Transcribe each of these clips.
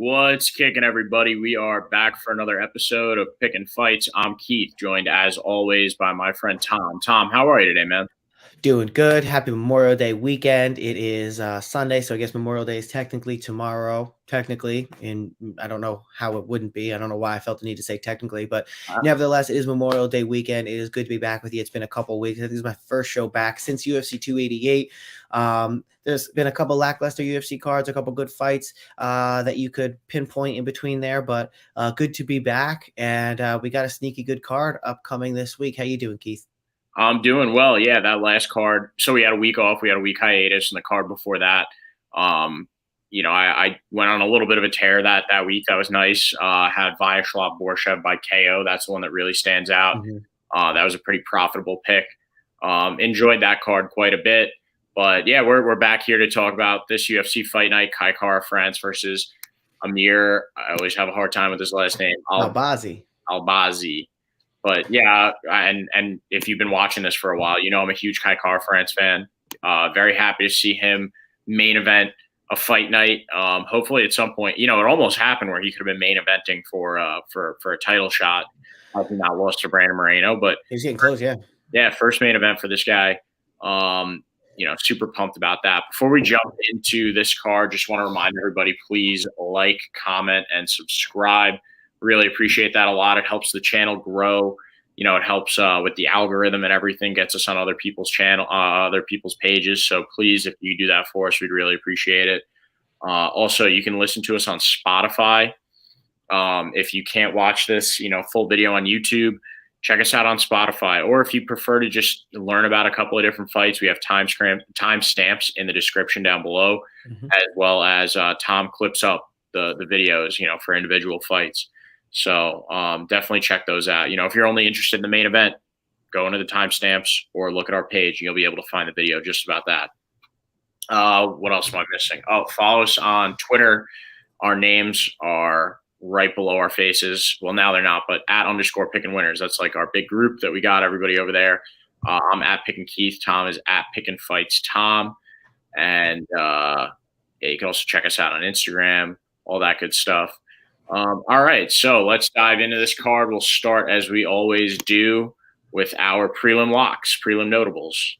What's kicking, everybody? We are back for another episode of Picking Fights. I'm Keith, joined as always by my friend Tom. Tom, how are you today, man? Doing good. Happy Memorial Day weekend. It is Sunday, so I guess Memorial Day is technically tomorrow. Technically, and I don't know how it wouldn't be. I don't know why I felt the need to say technically, but nevertheless, it is Memorial Day weekend. It is good to be back with you. It's been a couple weeks. This is my first show back since UFC 288. There's been a couple lackluster UFC cards, a couple good fights that you could pinpoint in between there, but good to be back. And we got a sneaky good card upcoming this week. How you doing, Keith? I'm doing well. Yeah, that last card. So we had a week off. We had a week hiatus, and the card before that. Um, I went on a little bit of a tear that week. That was nice. Had Vyacheslav Borshev by KO. That's the one that really stands out. That was a pretty profitable pick. Enjoyed that card quite a bit. But yeah, we're back here to talk about this UFC fight night: Kai Kara-France versus Amir. I always have a hard time with his last name. Albazi. Albazi. But yeah, and if you've been watching this for a while, you know I'm a huge Kai Kara-France fan. Very happy to see him main event a fight night. Hopefully at some point, it almost happened where he could have been main eventing for a title shot. I think not lost to Brandon Moreno, but He's getting close, yeah. Yeah, first main event for this guy. Super pumped about that. Before we jump into this card, just want to remind everybody, please like, comment, and subscribe. Really appreciate that a lot. It helps the channel grow. It helps with the algorithm and everything, gets us on other people's other people's pages. So please, if you do that for us, we'd really appreciate it. Also, you can listen to us on Spotify. If you can't watch this, full video on YouTube, check us out on Spotify. Or if you prefer to just learn about a couple of different fights, we have timestamps in the description down below, as well as Tom clips up the videos, for individual fights. So definitely check those out. If you're only interested in the main event, go into the timestamps or look at our page and you'll be able to find the video just about that. What else am I missing? Oh, follow us on Twitter. Our names are right below our faces. Well, now they're not, but @_picking_winners. That's like our big group that we got everybody over there. I'm @picking Keith. Tom is @picking fights Tom. And you can also check us out on Instagram, all that good stuff. All right, so let's dive into this card. We'll start, as we always do, with our prelim locks, prelim notables.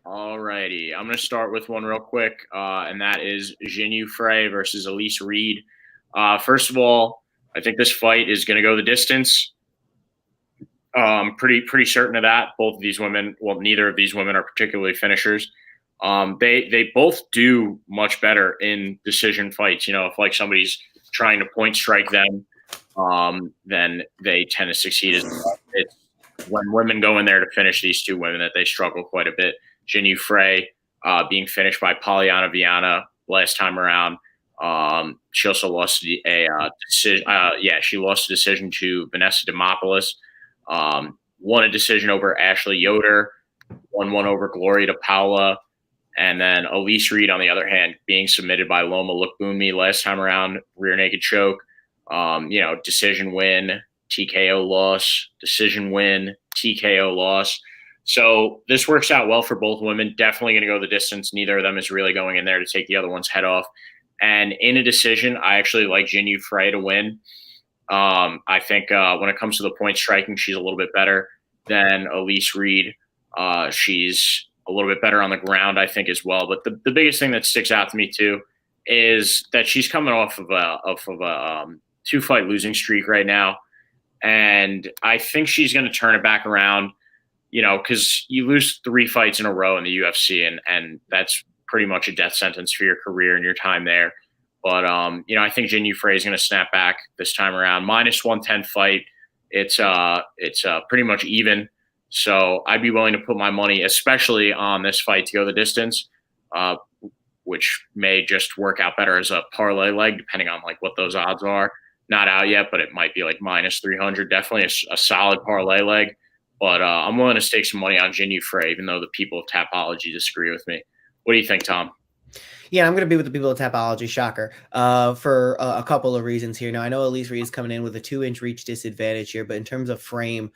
All righty, I'm going to start with one real quick, and that is Jinyu Frey versus Elise Reed. First of all, I think this fight is going to go the distance. Pretty certain of that. Both of these women, well, neither of these women are particularly finishers. They both do much better in decision fights. If like somebody's trying to point strike them, then they tend to succeed as well. It's when women go in there to finish these two women that they struggle quite a bit. Jinyu Frey being finished by Polyana Viana last time around. She also lost a decision. She lost a decision to Vanessa Demopoulos. Won a decision over Ashley Yoder. Won one over Gloria DePaula. And then Elise Reed, on the other hand, being submitted by Loma Lookboonmee last time around, rear naked choke. Decision win, TKO loss, decision win, TKO loss. So this works out well for both women. Definitely going to go the distance. Neither of them is really going in there to take the other one's head off. And in a decision, I actually like Jinyu Frey to win. I think when it comes to the point striking, she's a little bit better than Elise Reed. She's a little bit better on the ground, I think, as well. But the biggest thing that sticks out to me, too, is that she's coming off of a 2-fight losing streak right now. And I think she's going to turn it back around, because you lose 3 fights in a row in the UFC, and that's pretty much a death sentence for your career and your time there. But, I think Jinyu Frey is going to snap back this time around. -110 fight. It's pretty much even. So I'd be willing to put my money, especially on this fight, to go the distance, which may just work out better as a parlay leg, depending on like what those odds are. Not out yet, but it might be like -300. Definitely a solid parlay leg. But I'm willing to stake some money on Jinyu Frey, even though the people of Tapology disagree with me. What do you think, Tom? Yeah, I'm going to be with the people at Tapology, shocker, for a couple of reasons here. Now, I know Elise Reed is coming in with a 2-inch reach disadvantage here, but in terms of frame,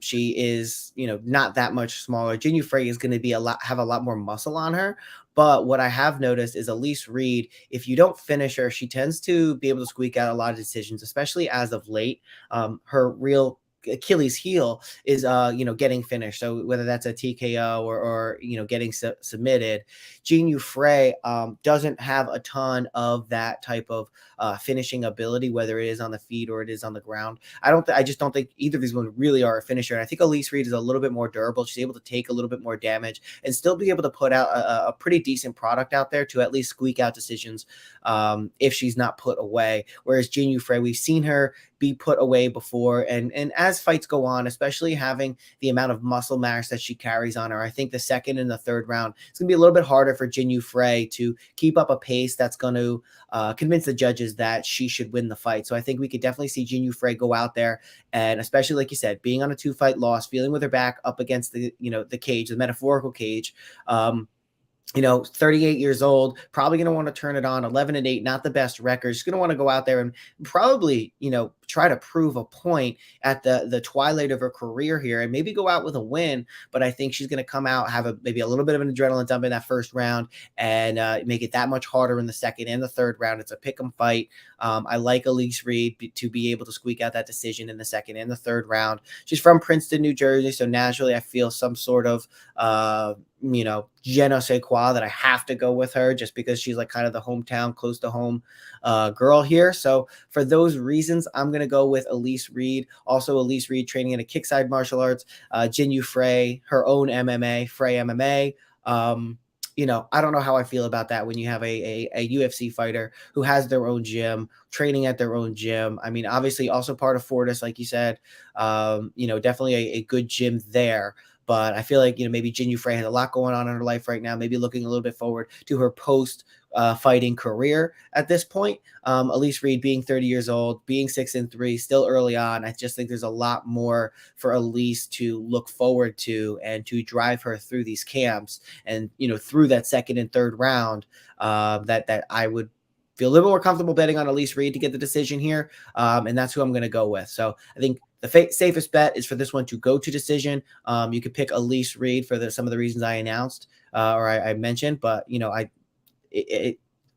she is, not that much smaller. Jinyu Frey is going to be have a lot more muscle on her. But what I have noticed is Elise Reed, if you don't finish her, she tends to be able to squeak out a lot of decisions, especially as of late. Her real Achilles heel is getting finished, so whether that's a TKO or getting submitted. Jinyu Frey doesn't have a ton of that type of finishing ability, whether it is on the feet or it is on the ground. I just don't think either of these women really are a finisher, and I think Elise Reed is a little bit more durable. She's able to take a little bit more damage and still be able to put out a pretty decent product out there to at least squeak out decisions if she's not put away. Whereas Jinyu Frey, we've seen her be put away before, and as fights go on, especially having the amount of muscle mass that she carries on her, I think the second and the third round, it's going to be a little bit harder for Jinyu Frey to keep up a pace that's going to convince the judges that she should win the fight. So I think we could definitely see Jinyu Frey go out there, and especially like you said, being on a 2-fight loss, feeling with her back up against the cage, the metaphorical cage. 38 years old, probably going to want to turn it on. 11-8, not the best record. She's going to want to go out there and probably, try to prove a point at the twilight of her career here and maybe go out with a win. But I think she's going to come out, have maybe a little bit of an adrenaline dump in that first round and make it that much harder in the second and the third round. It's a pick 'em fight. I like Elise Reed to be able to squeak out that decision in the second and the third round. She's from Princeton, New Jersey, so naturally I feel some sort of je ne sais quoi that I have to go with her just because she's like kind of the hometown, close to home girl here. So for those reasons, I'm going to go with Elise Reed. Also, Elise Reed training in a kickside martial arts. Jinyu Frey, her own MMA, Frey MMA. I don't know how I feel about that when you have a UFC fighter who has their own gym, training at their own gym. I mean, obviously also part of Fortis, like you said, definitely a good gym there. But I feel like, maybe Jinyu Frey has a lot going on in her life right now, maybe looking a little bit forward to her post fighting career at this point. Elise Reed being 30 years old, being 6-3, still early on. I just think there's a lot more for Elise to look forward to and to drive her through these camps and, through that second and third round that I would feel a little more comfortable betting on Elise Reed to get the decision here. And that's who I'm going to go with. So I think the safest bet is for this one to go to decision. You could pick Elise Reed for some of the reasons I announced or I mentioned, but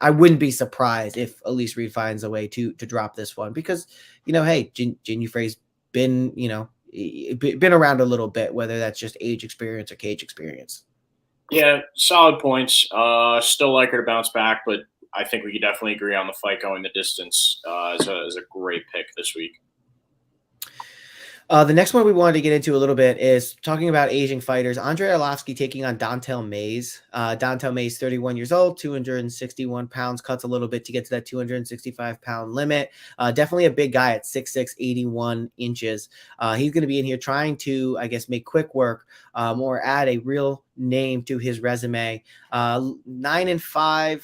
I wouldn't be surprised if Elise Reed finds a way to drop this one because hey, Jinyu Frey's been been around a little bit, whether that's just age experience or cage experience. Yeah, solid points. Still like her to bounce back, but I think we could definitely agree on the fight going the distance as a great pick this week. The next one we wanted to get into a little bit is talking about Asian fighters. Andrei Arlovski taking on Dontel Mays. Dontel Mays, 31 years old, 261 pounds, cuts a little bit to get to that 265-pound limit. Definitely a big guy at 6'6", 81 inches. He's going to be in here trying to, I guess, make quick work or add a real name to his resume. 9-5.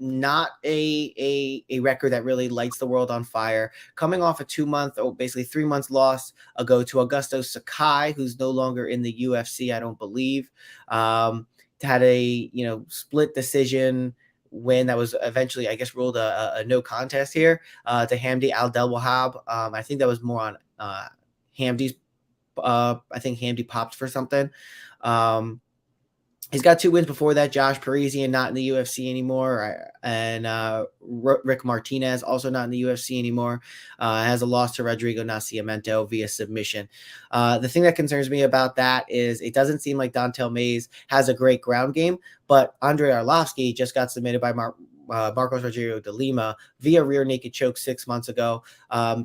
Not a record that really lights the world on fire. Coming off a 2-month, basically 3 months loss ago to Augusto Sakai, who's no longer in the UFC, I don't believe. Had a split decision win that was eventually, I guess, ruled a no contest here to Hamdi Al-Delwahab. I think that was more on Hamdi's. I think Hamdi popped for something. He's got 2 wins before that. Josh Parisian not in the UFC anymore, and Rick Martinez also not in the UFC anymore. Has a loss to Rodrigo Nascimento via submission. The thing that concerns me about that is it doesn't seem like Dontel Mays has a great ground game, but Andrei Arlovski just got submitted by Marcos Rogerio de Lima via rear naked choke 6 months ago.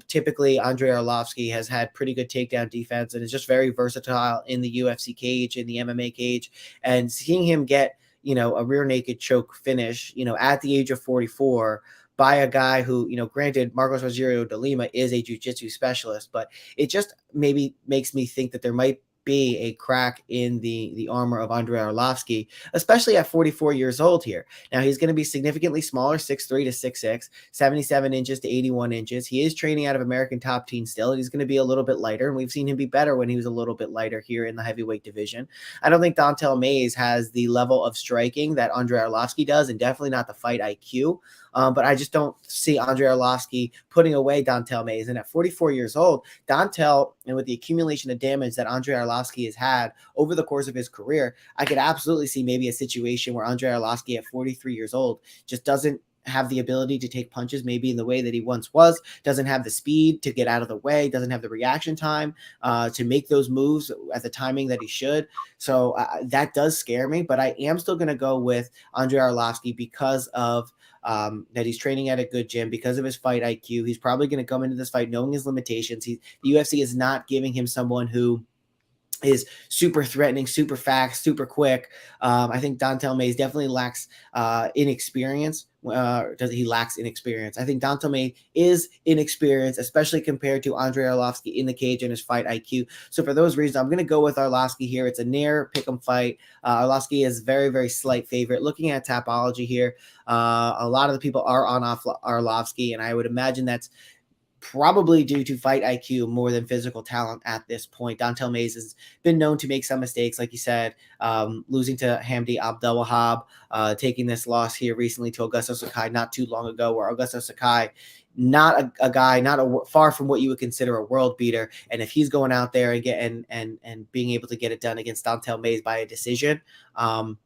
Typically, Andrei Arlovski has had pretty good takedown defense and is just very versatile in the UFC cage, in the MMA cage. And seeing him get, a rear naked choke finish, at the age of 44 by a guy who, granted, Marcos Rogerio de Lima is a jiu-jitsu specialist, but it just maybe makes me think that there might be a crack in the armor of Andrei Arlovski, especially at 44 years old here. Now, he's going to be significantly smaller, 6'3 to 6'6, 77 inches to 81 inches. He is training out of American Top Team still, and he's going to be a little bit lighter, and we've seen him be better when he was a little bit lighter here in the heavyweight division. I don't think Dontel Mays has the level of striking that Andrei Arlovski does, and definitely not the fight IQ. But I just don't see Andrei Arlovski putting away Dontel Mays. And at 44 years old, Dontel, and with the accumulation of damage that Andrei Arlovski has had over the course of his career, I could absolutely see maybe a situation where Andrei Arlovski at 43 years old just doesn't have the ability to take punches maybe in the way that he once was, doesn't have the speed to get out of the way, doesn't have the reaction time to make those moves at the timing that he should. So that does scare me, but I am still going to go with Andrei Arlovski because of that he's training at a good gym, because of his fight IQ. He's probably going to come into this fight knowing his limitations. The UFC is not giving him someone who is super threatening, super fast, super quick. I think Dontel Mays definitely lacks inexperience. He lacks inexperience. I think Dontel Mays is inexperienced, especially compared to Andrei Arlovski in the cage and his fight IQ. So for those reasons, I'm going to go with Arlovski here. It's a near pick'em fight. Arlovski is very, very slight favorite. Looking at Tapology here, a lot of the people are on Arlovski, and I would imagine that's probably due to fight IQ more than physical talent at this point. Dontel Mays has been known to make some mistakes, like you said, losing to Hamdi Abdelwahab, taking this loss here recently to Augusto Sakai not too long ago, where Augusto Sakai, not a guy, far from what you would consider a world beater. And if he's going out there and and being able to get it done against Dontel Mays by a decision, I'm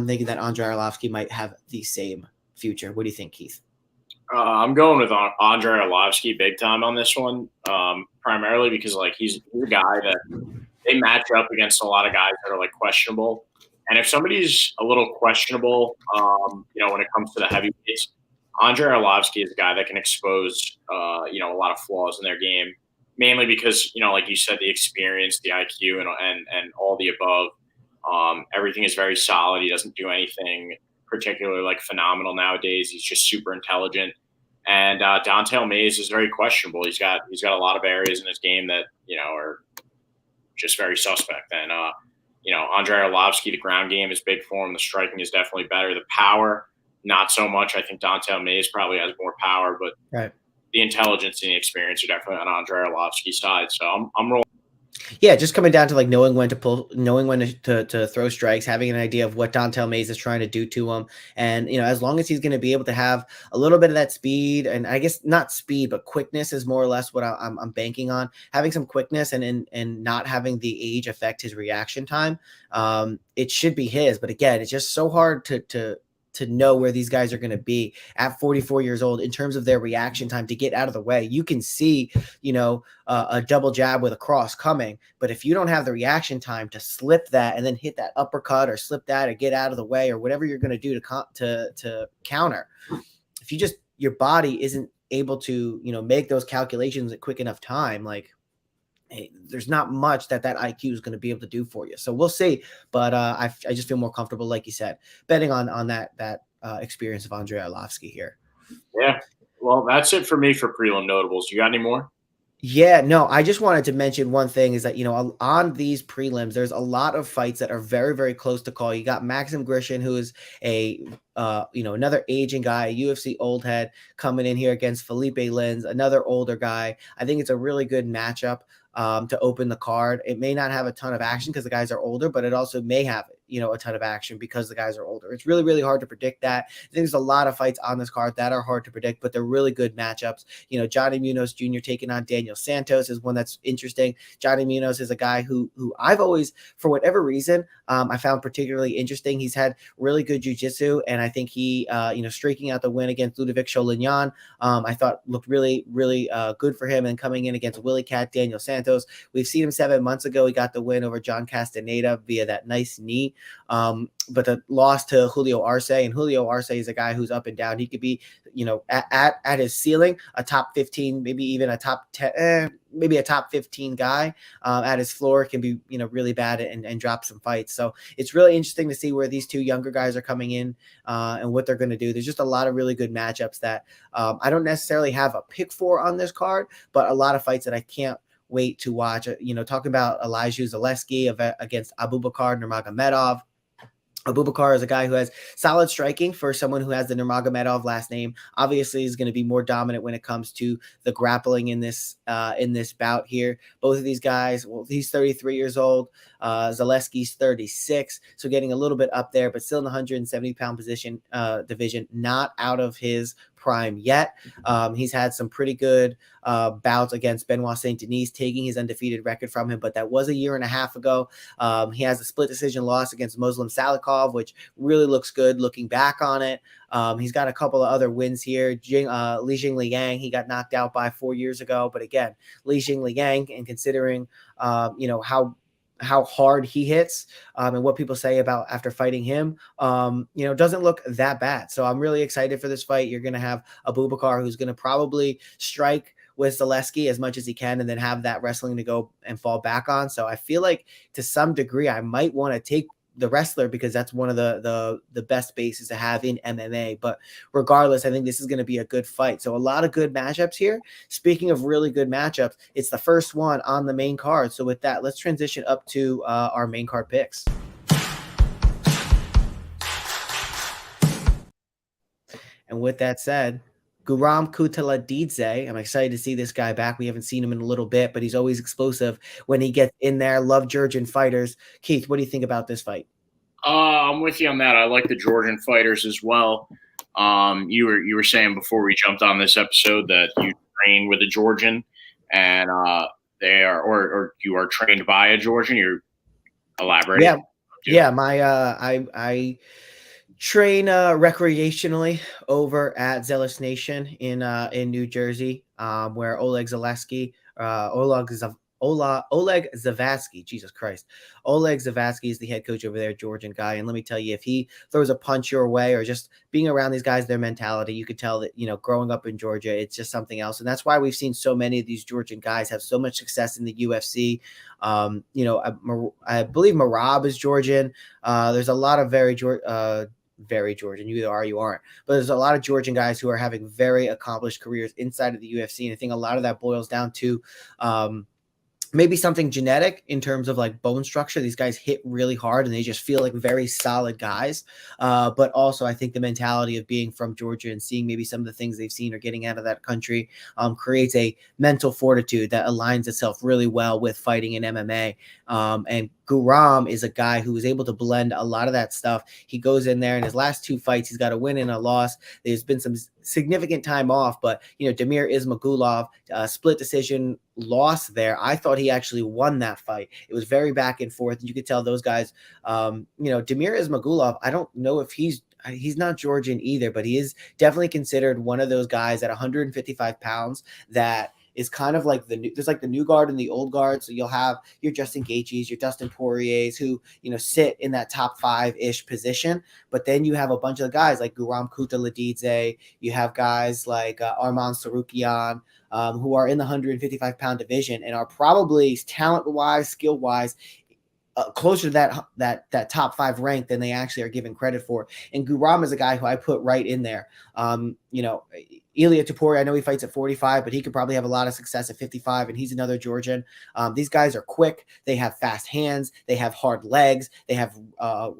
thinking that Andrei Arlovski might have the same future. What do you think, Keith? I'm going with Andrei Arlovski big time on this one, primarily because he's a guy that they match up against a lot of guys that are questionable. And if somebody's a little questionable, when it comes to the heavyweights, Andrei Arlovski is a guy that can expose, a lot of flaws in their game, mainly because, like you said, the experience, the IQ, and all the above. Everything is very solid. He doesn't do anything particularly phenomenal nowadays. He's just super intelligent. And Dontel Mays is very questionable. He's got a lot of areas in his game that are just very suspect. And Andrei Arlovski, the ground game is big for him. The striking is definitely better. The power, not so much. I think Dontel Mays probably has more power, but the intelligence and the experience are definitely on Andrei Arlovski's side. So I'm rolling. Yeah, just coming down to knowing when to pull, knowing when to throw strikes, having an idea of what Dontel Mays is trying to do to him. And, as long as he's going to be able to have a little bit of that speed, and I guess not speed, but quickness is more or less what I'm banking on. Having some quickness and not having the age affect his reaction time. It should be his, but again, it's just so hard to know where these guys are going to be at 44 years old in terms of their reaction time to get out of the way. You can see, a double jab with a cross coming, but if you don't have the reaction time to slip that and then hit that uppercut or slip that or get out of the way or whatever you're going to do to counter, if your body isn't able to, make those calculations at quick enough time, there's not much that IQ is going to be able to do for you. So we'll see. But I just feel more comfortable, like you said, betting on that experience of Andrei Arlovski here. Yeah. Well, that's it for me for prelim notables. You got any more? Yeah, no, I just wanted to mention one thing is that, on these prelims, there's a lot of fights that are very, very close to call. You got Maxim Grishin, who is another aging guy, a UFC old head, coming in here against Felipe Lins, another older guy. I think it's a really good matchup to open the card. It may not have a ton of action because the guys are older, but it also may have, a ton of action because the guys are older. It's really, really hard to predict that. I think there's a lot of fights on this card that are hard to predict, but they're really good matchups. Johnny Munoz Jr. taking on Daniel Santos is one that's interesting. Johnny Munoz is a guy who I've always, for whatever reason, I found particularly interesting. He's had really good jiu-jitsu, and I think he, streaking out the win against Ludovic Cholignan, I thought looked really, really good for him. And coming in against Willie Cat, Daniel Santos, we've seen him 7 months ago. He got the win over John Castaneda via that nice knee. But the loss to Julio Arce, and Julio Arce is a guy who's up and down. He could be, at his ceiling, a top 15, maybe even a top 10, maybe a top 15 guy. At his floor can be, really bad and drop some fights. So it's really interesting to see where these two younger guys are coming in and what they're going to do. There's just a lot of really good matchups that I don't necessarily have a pick for on this card, but a lot of fights that I can't wait to watch. Talking about Elijah Zaleski against Abubakar Nurmagomedov. Abubakar is a guy who has solid striking for someone who has the Nurmagomedov last name. Obviously, is going to be more dominant when it comes to the grappling in this bout here. Both of these guys, well, he's 33 years old. Zaleski's 36, so getting a little bit up there, but still in the 170-pound division, not out of his prime yet. He's had some pretty good bouts against Benoit Saint Denis, taking his undefeated record from him, but that was a year and a half ago. He has a split decision loss against Muslim Salikov, which really looks good looking back on it. He's got a couple of other wins here. Li Jingliang, he got knocked out by 4 years ago, but again, Li Jingliang, and considering how hard he hits and what people say about after fighting him, doesn't look that bad. So I'm really excited for this fight. You're going to have Abubakar, who's going to probably strike with Zaleski as much as he can and then have that wrestling to go and fall back on. So I feel like to some degree I might want to take the wrestler because that's one of the best bases to have in MMA. But regardless, I think this is going to be a good fight. So a lot of good matchups here. Speaking of really good matchups, it's the first one on the main card. So with that, let's transition up to our main card picks. And with that said, Guram Kutateladze, I'm excited to see this guy back. We haven't seen him in a little bit, but he's always explosive when he gets in there. Love Georgian fighters. Keith, what do you think about this fight? I'm with you on that. I like the Georgian fighters as well. You were saying before we jumped on this episode that you train with a Georgian, and they are or you are trained by a Georgian. You're elaborating. Yeah. I train recreationally over at Zealous Nation in New Jersey, where Oleg Zaleski, Oleg Zavatsky, Jesus Christ. Oleg Zavatsky is the head coach over there, Georgian guy. And let me tell you, if he throws a punch your way or just being around these guys, their mentality, you could tell that, growing up in Georgia, it's just something else. And that's why we've seen so many of these Georgian guys have so much success in the UFC. I believe Marab is Georgian. There's a lot of very Georgian. You either are or you aren't. But there's a lot of Georgian guys who are having very accomplished careers inside of the UFC. And I think a lot of that boils down to maybe something genetic in terms of like bone structure. These guys hit really hard and they just feel like very solid guys. But also I think the mentality of being from Georgia and seeing maybe some of the things they've seen or getting out of that country creates a mental fortitude that aligns itself really well with fighting in MMA. And Guram is a guy who is able to blend a lot of that stuff. He goes in there in his last two fights, he's got a win and a loss. There's been some significant time off, but Damir Ismagulov, split decision loss there. I thought he actually won that fight. It was very back and forth, and you could tell those guys, Damir Ismagulov, I don't know if he's not Georgian either, but he is definitely considered one of those guys at 155 pounds that is kind of like there's like the new guard and the old guard. So you'll have your Justin Gaethjes, your Dustin Poiriers who, sit in that top 5-ish position. But then you have a bunch of guys like Guram Kutateladze. You have guys like Arman Sarukian, who are in the 155-pound division and are probably talent-wise, skill-wise, closer to that top 5 rank than they actually are given credit for. And Guram is a guy who I put right in there. Elliott Topuria, I know he fights at 45, but he could probably have a lot of success at 55, and he's another Georgian. These guys are quick. They have fast hands. They have hard legs. They have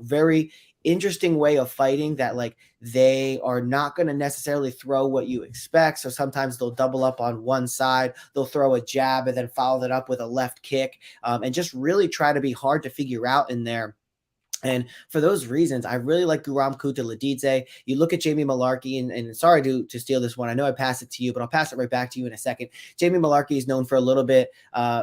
very interesting way of fighting that like they are not going to necessarily throw what you expect. So sometimes they'll double up on one side. They'll throw a jab and then follow that up with a left kick and just really try to be hard to figure out in there. And for those reasons, I really like Guram Kutateladze. You look at Jamie Mullarkey, and sorry to steal this one. I know I passed it to you, but I'll pass it right back to you in a second. Jamie Mullarkey is known for a little bit,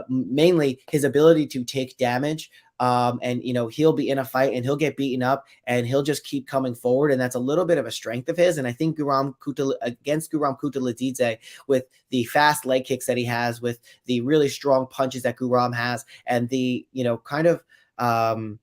mainly his ability to take damage. And he'll be in a fight and he'll get beaten up and he'll just keep coming forward. And that's a little bit of a strength of his. And I think against Guram Kutateladze, with the fast leg kicks that he has, with the really strong punches that Guram has, and the, kind of,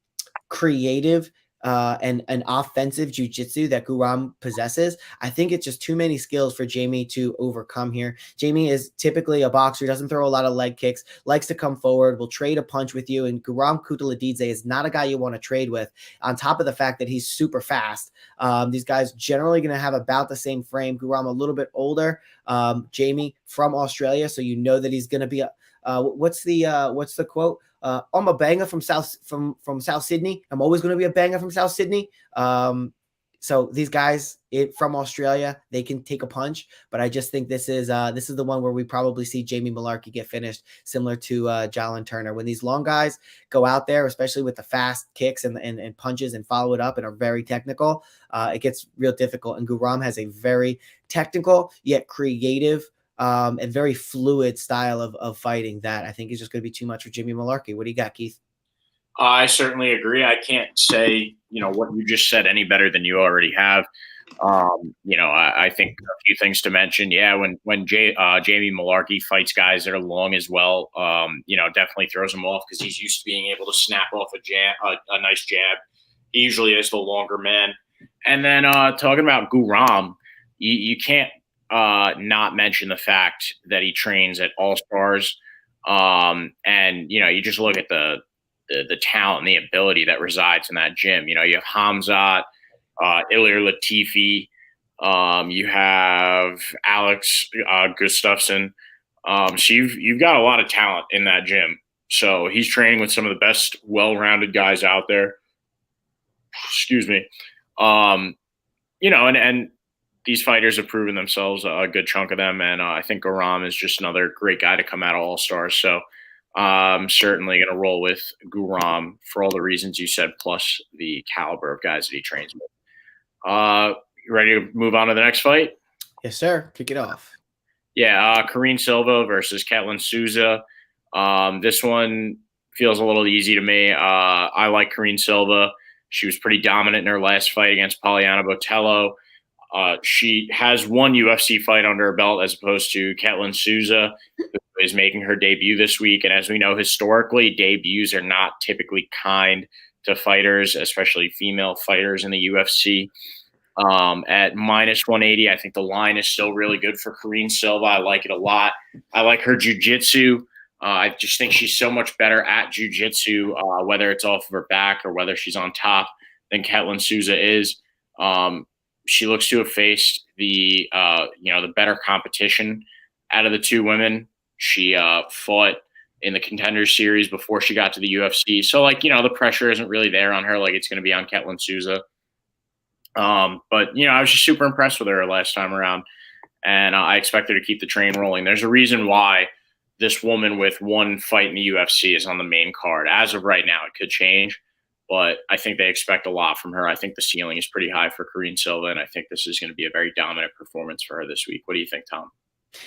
creative and offensive jiu-jitsu that Guram possesses, I think it's just too many skills for Jamie to overcome here. Jamie is typically a boxer, doesn't throw a lot of leg kicks, likes to come forward, will trade a punch with you, and Guram Kutateladze is not a guy you want to trade with, on top of the fact that he's super fast. These guys generally going to have about the same frame. Guram a little bit older, Jamie from Australia, so that he's going to be what's the quote? I'm a banger from South Sydney. I'm always going to be a banger from South Sydney. So these guys from Australia, they can take a punch, but I just think this is the one where we probably see Jamie Mullarkey get finished, similar to Jalen Turner. When these long guys go out there, especially with the fast kicks and punches and follow it up and are very technical, it gets real difficult. And Guram has a very technical yet creative and very fluid style of fighting that I think is just going to be too much for Jimmy Mullarkey. What do you got, Keith? I certainly agree. I can't say, what you just said any better than you already have. I think a few things to mention. Yeah, when Jamie Mullarkey fights guys that are long as well, definitely throws him off because he's used to being able to snap off a nice jab. He usually is the longer man. And then talking about Guram, you can't not mention the fact that he trains at All Stars. And you just look at the talent and the ability that resides in that gym. You have Hamzat, Ilir Latifi, you have Alex Gustafsson. So you've got a lot of talent in that gym. So he's training with some of the best, well-rounded guys out there. Excuse me. And these fighters have proven themselves, a good chunk of them. And I think Guram is just another great guy to come out of All Stars. So I'm certainly going to roll with Guram for all the reasons you said, plus the caliber of guys that he trains with. You ready to move on to the next fight? Yes, sir. Kick it off. Yeah, Karine Silva versus Ketlen Souza. This one feels a little easy to me. I like Karine Silva. She was pretty dominant in her last fight against Poliana Botello. She has one UFC fight under her belt as opposed to Ketlen Souza, who is making her debut this week. And as we know, historically, debuts are not typically kind to fighters, especially female fighters in the UFC. At minus 180, I think the line is still really good for Karine Silva. I like it a lot. I like her jiu-jitsu. I just think she's so much better at jiu-jitsu, whether it's off of her back or whether she's on top, than Ketlen Souza is. She looks to have faced the better competition out of the two women. She fought in the Contender Series before she got to the UFC. So, the pressure isn't really there on her like it's going to be on Ketlen Souza. But I was just super impressed with her last time around, and I expect her to keep the train rolling. There's a reason why this woman with one fight in the UFC is on the main card. As of right now, it could change, but I think they expect a lot from her. I think the ceiling is pretty high for Karine Silva, and I think this is going to be a very dominant performance for her this week. What do you think, Tom?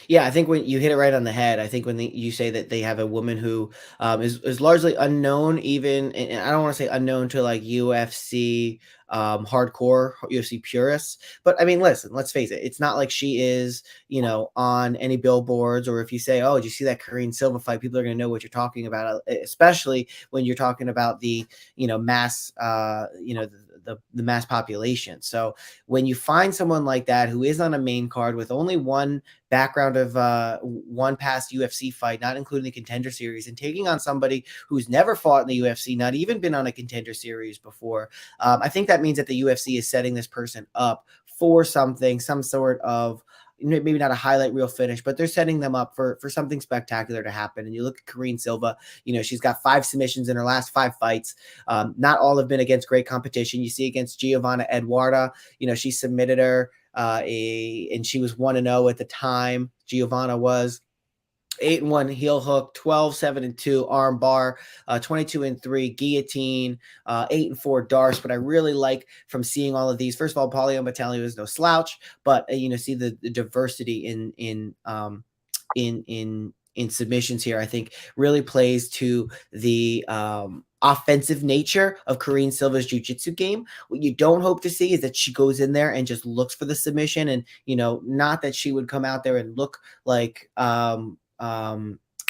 Yeah, I think when you hit it right on the head, I think when you say that they have a woman who is largely unknown, even, and I don't want to say unknown to like UFC hardcore UFC purists, but I mean, listen, let's face it, it's not like she is, on any billboards, or if you say, oh, did you see that Karine Silva fight, people are going to know what you're talking about, especially when you're talking about the, mass, the mass population. So when you find someone like that who is on a main card with only one background of one past UFC fight, not including the Contender Series, and taking on somebody who's never fought in the UFC, not even been on a Contender Series before, I think that means that the UFC is setting this person up for something, some sort of, maybe not a highlight reel finish, but they're setting them up for something spectacular to happen. And you look at Karine Silva, she's got 5 submissions in her last 5 fights. Not all have been against great competition. You see against Giovanna Eduarda, she submitted her and she was 1-0 at the time. Giovanna was 8-1 heel hook, 12-7-2 arm bar, 22-3 guillotine, 8-4 darce. But I really like from seeing all of these. First of all, Poliana Botello is no slouch, but see the diversity in submissions here, I think really plays to the offensive nature of Karine Silva's jiu-jitsu game. What you don't hope to see is that she goes in there and just looks for the submission, and not that she would come out there and look like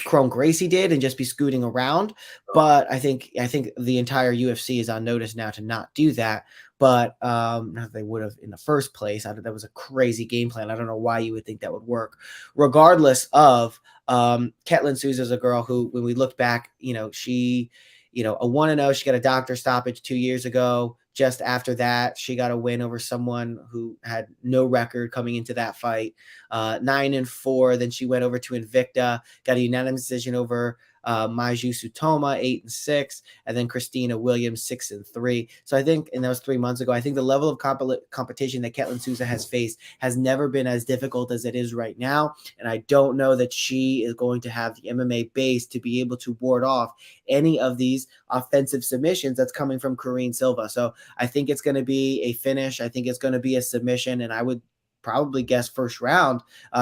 Chrome Gracie did and just be scooting around. But I think the entire UFC is on notice now to not do that. But not that they would have in the first place. That was a crazy game plan. I don't know why you would think that would work. Regardless of Ketlen Souza is a girl who, when we look back, she, a 1-0, she got a doctor stoppage 2 years ago. just after that, she got a win over someone who had no record coming into that fight, 9-4. Then she went over to Invicta, got a unanimous decision over Maiju Sutoma, 8-6, and then Christina Williams, 6-3. So I think, and that was 3 months ago, I think the level of competition that Ketlen Souza has faced has never been as difficult as it is right now. And I don't know that she is going to have the MMA base to be able to ward off any of these offensive submissions that's coming from Karine Silva. So I think it's going to be a finish. I think it's going to be a submission, and I would probably guess first round,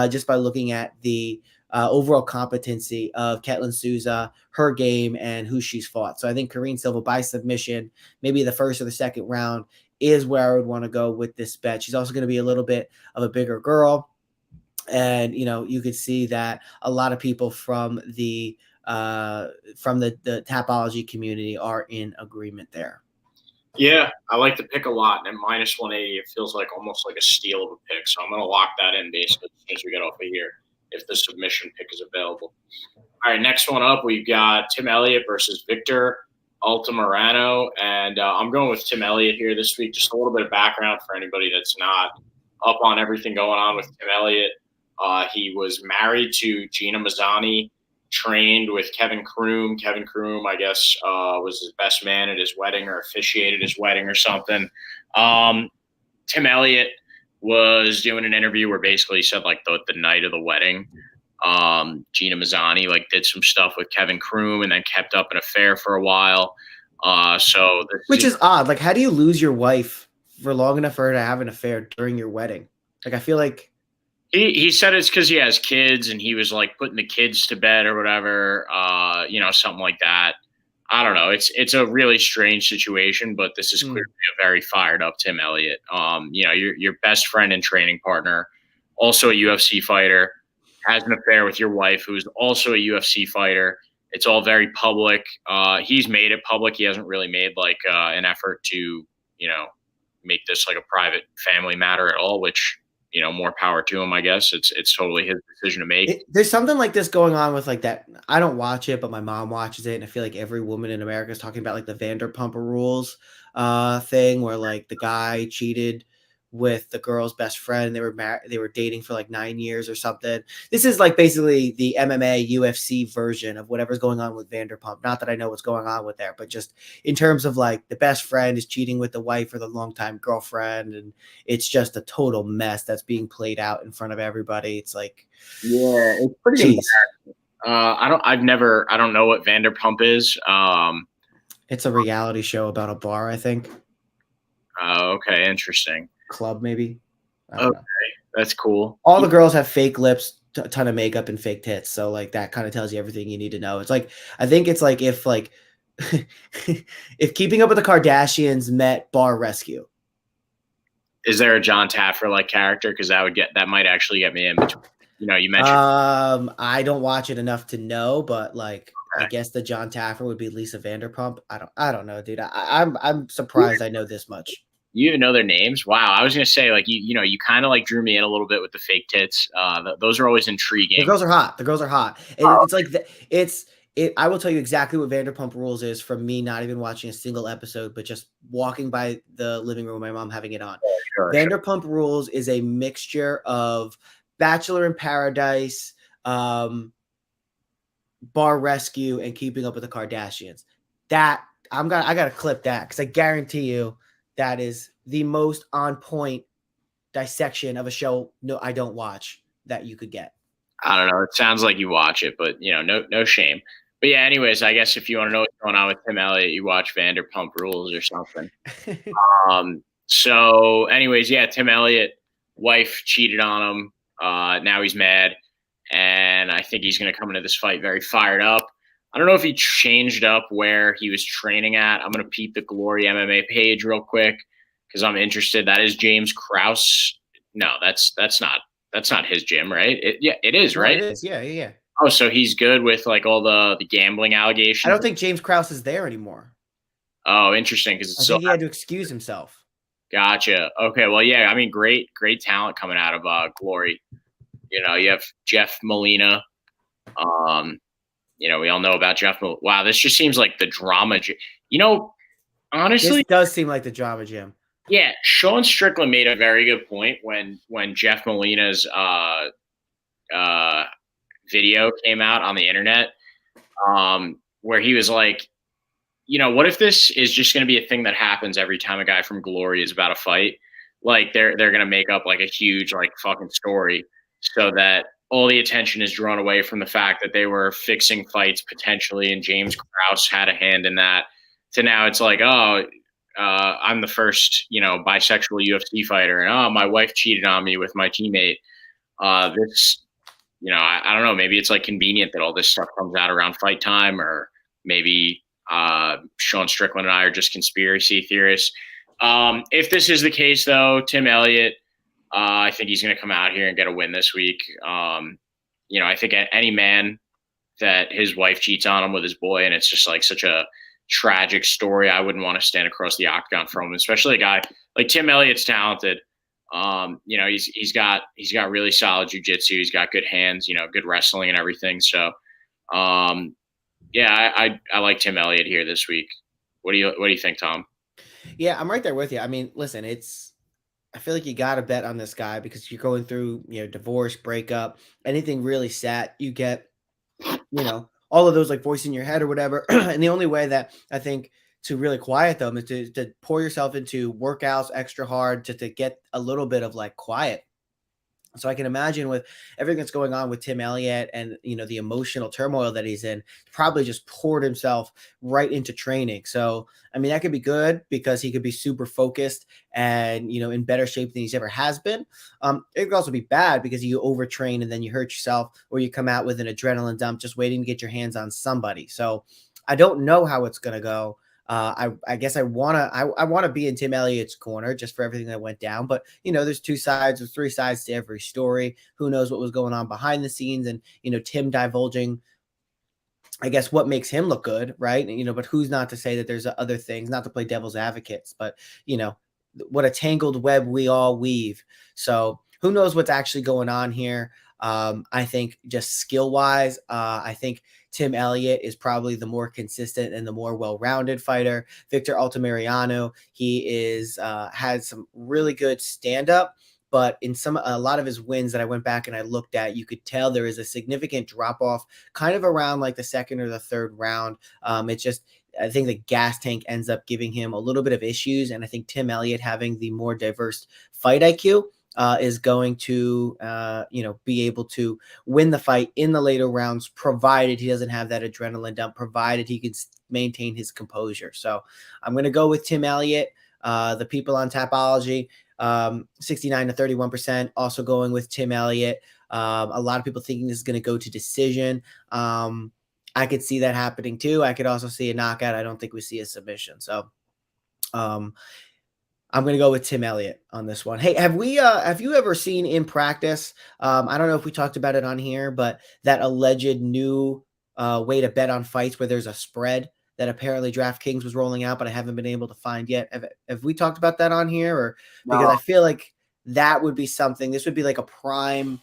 just by looking at the overall competency of Ketlen Souza, her game, and who she's fought. So I think Karine Silva by submission, maybe the first or the second round, is where I would want to go with this bet. She's also going to be a little bit of a bigger girl. And, you could see that a lot of people from the Tapology community are in agreement there. Yeah, I like the pick a lot. And minus 180, it feels like almost like a steal of a pick. So I'm going to lock that in basically as soon as we get off of here, if the submission pick is available. All right, next one up, we've got Tim Elliott versus Victor Altamirano. And I'm going with Tim Elliott here this week. Just a little bit of background for anybody that's not up on everything going on with Tim Elliott. He was married to Gina Mazzani, trained with Kevin Croom. Kevin Croom, I guess, was his best man at his wedding or officiated his wedding or something. Tim Elliott was doing an interview where basically he said like the night of the wedding, Gina Mazzani like did some stuff with Kevin Croom and then kept up an affair for a while. Which is odd. Like, how do you lose your wife for long enough for her to have an affair during your wedding? Like, I feel like he said it's because he has kids and he was like putting the kids to bed or whatever, something like that. I don't know. It's a really strange situation, but this is clearly a very fired up Tim Elliott. Your best friend and training partner, also a UFC fighter, has an affair with your wife, who's also a UFC fighter. It's all very public. He's made it public. He hasn't really made like an effort to, make this like a private family matter at all, which, more power to him, I guess. It's totally his decision to make. There's something like this going on with like that. I don't watch it, but my mom watches it. And I feel like every woman in America is talking about like the Vanderpump Rules thing where like the guy cheated with the girl's best friend. They were dating for like 9 years or something. This is like basically the MMA UFC version of whatever's going on with Vanderpump. Not that I know what's going on with there, but just in terms of like the best friend is cheating with the wife or the longtime girlfriend, and it's just a total mess that's being played out in front of everybody. It's like, yeah, it's pretty. I don't know what Vanderpump is. It's a reality show about a bar, I think. Okay, interesting. Club, maybe. Okay, that's cool. All the girls have fake lips, a ton of makeup, and fake tits. So like that kind of tells you everything you need to know. It's like, I think it's like if like if Keeping Up with the Kardashians met Bar Rescue. Is there a John Taffer like character? Because that might actually get me in between. You mentioned. I don't watch it enough to know, but like okay. I guess the John Taffer would be Lisa Vanderpump. I don't know, dude. I'm surprised I know this much. You even know their names? Wow. I was going to say, like, you kind of like drew me in a little bit with the fake tits. Those are always intriguing. The girls are hot. It's like, I will tell you exactly what Vanderpump Rules is from me not even watching a single episode, but just walking by the living room with my mom having it on. Sure, Vanderpump Rules is a mixture of Bachelor in Paradise, Bar Rescue, and Keeping Up with the Kardashians. I got to clip that because I guarantee you, that is the most on point dissection of a show I don't watch that you could get. I don't know. It sounds like you watch it, but no shame. But yeah, anyways, I guess if you want to know what's going on with Tim Elliott, you watch Vanderpump Rules or something. So anyways, yeah, Tim Elliott, wife cheated on him. Now he's mad. And I think he's going to come into this fight very fired up. I don't know if he changed up where he was training at. I'm going to peep the Glory MMA page real quick because I'm interested. That is James Krause. No, that's not his gym, right? It is, right? It is. Yeah. Oh, so he's good with like all the gambling allegations. I don't think James Krause is there anymore. Oh, interesting. Because I think he had to excuse himself. Gotcha. Okay. Well, yeah. I mean, great talent coming out of Glory. You have Jeff Molina. We all know about Jeff. Wow, this just seems like the drama. This honestly, does seem like the drama gym. yeah, Sean Strickland made a very good point when Jeff Molina's uh, video came out on the internet, where he was like, what if this is just going to be a thing that happens every time a guy from Glory is about to fight? Like they're going to make up like a huge like fucking story so that all the attention is drawn away from the fact that they were fixing fights potentially, and James Krause had a hand in that. To now it's like, oh, I'm the first bisexual UFC fighter, and oh, my wife cheated on me with my teammate. This I don't know. Maybe it's like convenient that all this stuff comes out around fight time, or maybe Sean Strickland and I are just conspiracy theorists. If this is the case, though, Tim Elliott, I think he's going to come out here and get a win this week. I think any man that his wife cheats on him with his boy, and it's just like such a tragic story, I wouldn't want to stand across the octagon from him, especially a guy like Tim Elliott's talented. He's got really solid jujitsu. He's got good hands, good wrestling and everything. So, yeah, I like Tim Elliott here this week. What do you think, Tom? Yeah, I'm right there with you. I mean, listen, I feel like you got to bet on this guy because you're going through, divorce, breakup, anything really sad, you get, all of those like voice in your head or whatever. And the only way that I think to really quiet them is to pour yourself into workouts extra hard to get a little bit of like quiet. So I can imagine with everything that's going on with Tim Elliott and the emotional turmoil that he's in, probably just poured himself right into training. So I mean that could be good because he could be super focused and in better shape than he's ever has been. It could also be bad because you overtrain and then you hurt yourself, or you come out with an adrenaline dump just waiting to get your hands on somebody. So I don't know how it's gonna go. I guess I wanna be in Tim Elliott's corner just for everything that went down. But there's two sides or three sides to every story. Who knows what was going on behind the scenes, and Tim divulging, I guess, what makes him look good, right? But who's not to say that there's other things, not to play devil's advocates, but what a tangled web we all weave. So who knows what's actually going on here? I think just skill wise, I think Tim Elliott is probably the more consistent and the more well-rounded fighter. Victor Altamirano, he has some really good stand-up, but in a lot of his wins that I went back and I looked at, you could tell there is a significant drop-off kind of around like the second or the third round. It's just, I think the gas tank ends up giving him a little bit of issues, and I think Tim Elliott, having the more diverse fight IQ, is going to, be able to win the fight in the later rounds, provided he doesn't have that adrenaline dump, provided he can maintain his composure. So I'm going to go with Tim Elliott. The people on Tapology, 69 to 31%, also going with Tim Elliott. A lot of people thinking this is going to go to decision. I could see that happening too. I could also see a knockout. I don't think we see a submission. So, I'm going to go with Tim Elliott on this one. Hey, have you ever seen in practice? I don't know if we talked about it on here, but that alleged new way to bet on fights where there's a spread that apparently DraftKings was rolling out, but I haven't been able to find yet. Have we talked about that on here? Or because I feel like that would be something. This would be like a prime.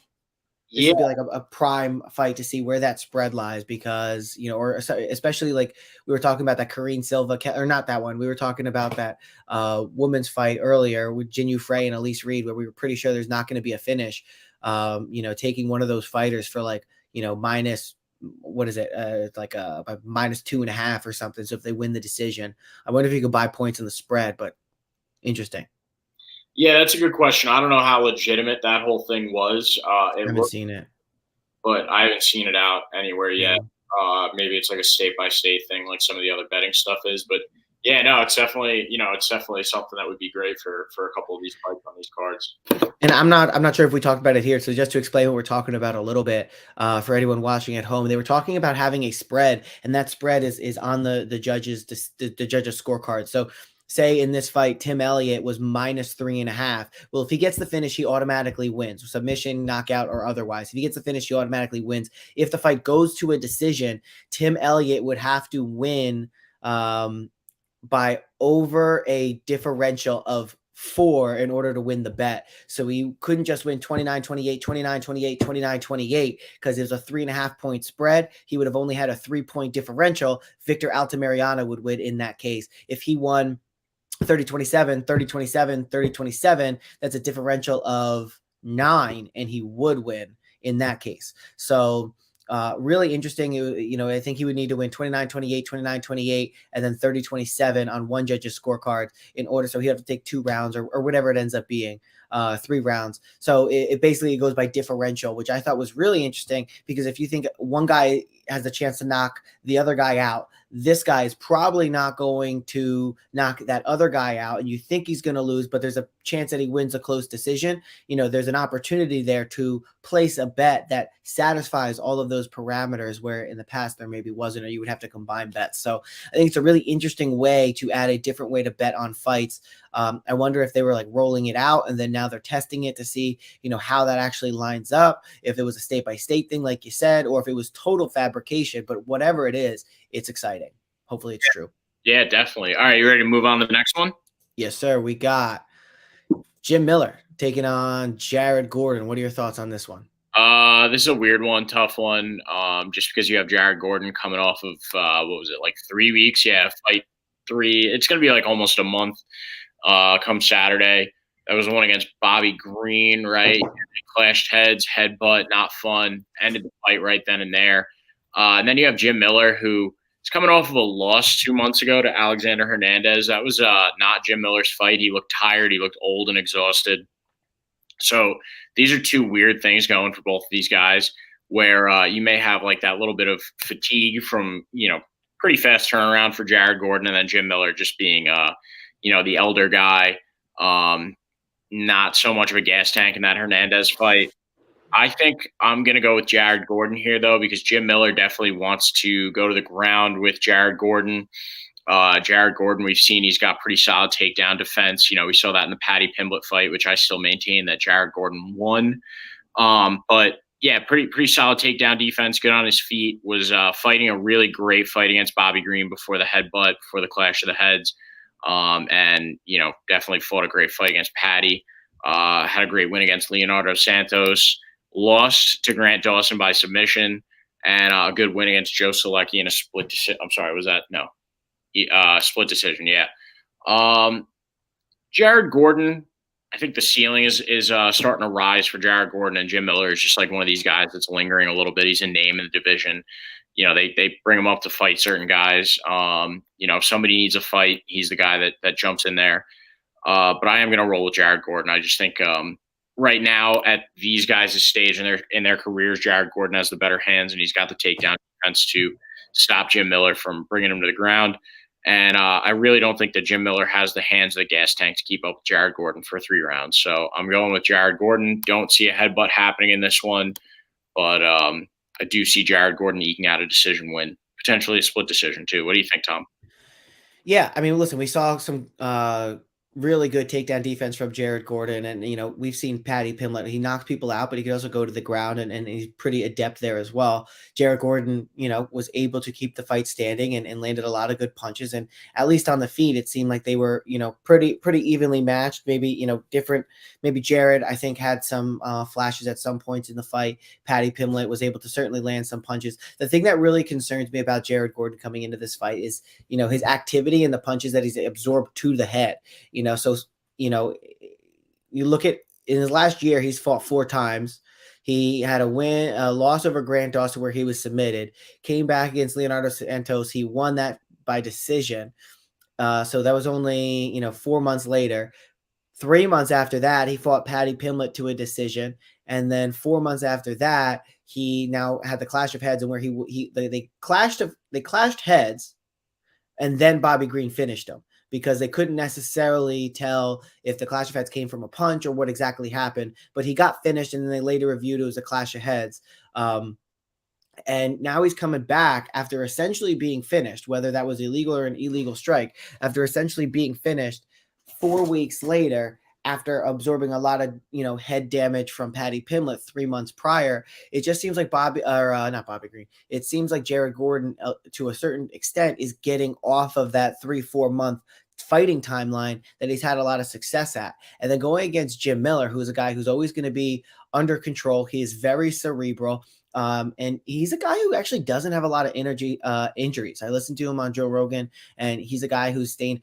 This would be like a prime fight to see where that spread lies, because, or especially like we were talking about that Karine Silva, or not that one. We were talking about that women's fight earlier with Jinyu Frey and Elise Reed, where we were pretty sure there's not going to be a finish. Taking one of those fighters for like, minus, what is it? Like a minus 2.5 or something. So if they win the decision, I wonder if you could buy points on the spread, but interesting. Yeah, that's a good question. I don't know how legitimate that whole thing was. I haven't seen it, but I haven't seen it out anywhere yet. Maybe it's like a state by state thing, like some of the other betting stuff is. But yeah, no, it's definitely something that would be great for a couple of these fights on these cards. And I'm not sure if we talked about it here. So just to explain what we're talking about a little bit, for anyone watching at home, they were talking about having a spread, and that spread is on the judges scorecard. So say in this fight, Tim Elliott was minus 3.5. Well, if he gets the finish, he automatically wins. Submission, knockout, or otherwise. If he gets the finish, he automatically wins. If the fight goes to a decision, Tim Elliott would have to win by over a differential of 4 in order to win the bet. So he couldn't just win 29-28, 29-28, 29-28 because it was a 3.5 point spread. He would have only had a 3-point differential. Victor Altamirano would win in that case. If he won 30-27, 30-27, 30-27, that's a differential of 9, and he would win in that case. So really interesting. I think he would need to win 29-28, 29-28, and then 30-27 on one judge's scorecard in order. So he have to take 2 rounds or whatever it ends up being, 3 rounds. So it basically goes by differential, which I thought was really interesting because if you think one guy has the chance to knock the other guy out, this guy is probably not going to knock that other guy out, and you think he's going to lose, but there's a chance that he wins a close decision. There's an opportunity there to place a bet that satisfies all of those parameters where in the past there maybe wasn't, or you would have to combine bets. So I think it's a really interesting way to add a different way to bet on fights. I wonder if they were like rolling it out and then now they're testing it to see, how that actually lines up, if it was a state-by-state thing, like you said, or if it was total fabrication. But whatever it is, it's exciting. Hopefully it's true. Yeah, definitely. All right, you ready to move on to the next one? Yes, sir. We got Jim Miller taking on Jared Gordon. What are your thoughts on this one? This is a weird one, tough one. Just because you have Jared Gordon coming off of what was it, like 3 weeks? Yeah, fight 3. It's gonna be like almost a month. Come Saturday. That was the one against Bobby Green, right? They clashed heads, headbutt, not fun. Ended the fight right then and there. And then you have Jim Miller, who is coming off of a loss 2 months ago to Alexander Hernandez. That was not Jim Miller's fight. He looked tired. He looked old and exhausted. So these are 2 weird things going for both of these guys where you may have like that little bit of fatigue from, pretty fast turnaround for Jared Gordon, and then Jim Miller just being, the elder guy, not so much of a gas tank in that Hernandez fight. I think I'm going to go with Jared Gordon here, though, because Jim Miller definitely wants to go to the ground with Jared Gordon. Jared Gordon, we've seen he's got pretty solid takedown defense. We saw that in the Paddy Pimblett fight, which I still maintain that Jared Gordon won. But yeah, pretty solid takedown defense, good on his feet, was fighting a really great fight against Bobby Green before the headbutt, before the clash of the heads. And definitely fought a great fight against Paddy. Had a great win against Leonardo Santos. Lost to Grant Dawson by submission, and a good win against Joe Selecki in a split decision. I'm sorry, was that no? Split decision, yeah. Jared Gordon, I think the ceiling is starting to rise for Jared Gordon, and Jim Miller is just like one of these guys that's lingering a little bit. He's a name in the division. They bring him up to fight certain guys. If somebody needs a fight, he's the guy that jumps in there. But I am going to roll with Jared Gordon. I just think right now at these guys' stage in their careers, Jared Gordon has the better hands, and he's got the takedown defense to stop Jim Miller from bringing him to the ground. And I really don't think that Jim Miller has the hands of the gas tank to keep up with Jared Gordon for 3 rounds. So I'm going with Jared Gordon. Don't see a headbutt happening in this one, but I do see Jared Gordon eking out a decision win, potentially a split decision too. What do you think, Tom? Yeah, I mean, listen, we saw some really good takedown defense from Jared Gordon. And, we've seen Paddy Pimblett. He knocks people out, but he can also go to the ground and he's pretty adept there as well. Jared Gordon, was able to keep the fight standing and landed a lot of good punches. And at least on the feet, it seemed like they were, pretty evenly matched. Maybe, different. Maybe Jared, I think, had some flashes at some points in the fight. Paddy Pimblett was able to certainly land some punches. The thing that really concerns me about Jared Gordon coming into this fight is, his activity and the punches that he's absorbed to the head. So, you look at in his last year, he's fought 4 times. He had a loss over Grant Dawson where he was submitted, came back against Leonardo Santos. He won that by decision. So that was only, 4 months later. 3 months after that, he fought Paddy Pimblett to a decision. And then 4 months after that, he now had the clash of heads, and where they clashed heads, and then Bobby Green finished him, because they couldn't necessarily tell if the clash of heads came from a punch or what exactly happened. But he got finished, and then they later reviewed it was a clash of heads. And now he's coming back after essentially being finished, whether that was illegal or an illegal strike, after essentially being finished 4 weeks later, after absorbing a lot of, head damage from Paddy Pimblett 3 months prior. It just seems like not Bobby Green. It seems like Jared Gordon, to a certain extent, is getting off of that 3-4 month fighting timeline that he's had a lot of success at. And then going against Jim Miller, who's a guy who's always going to be under control. He is very cerebral. And he's a guy who actually doesn't have a lot of injuries. I listened to him on Joe Rogan, and he's a guy who's stayed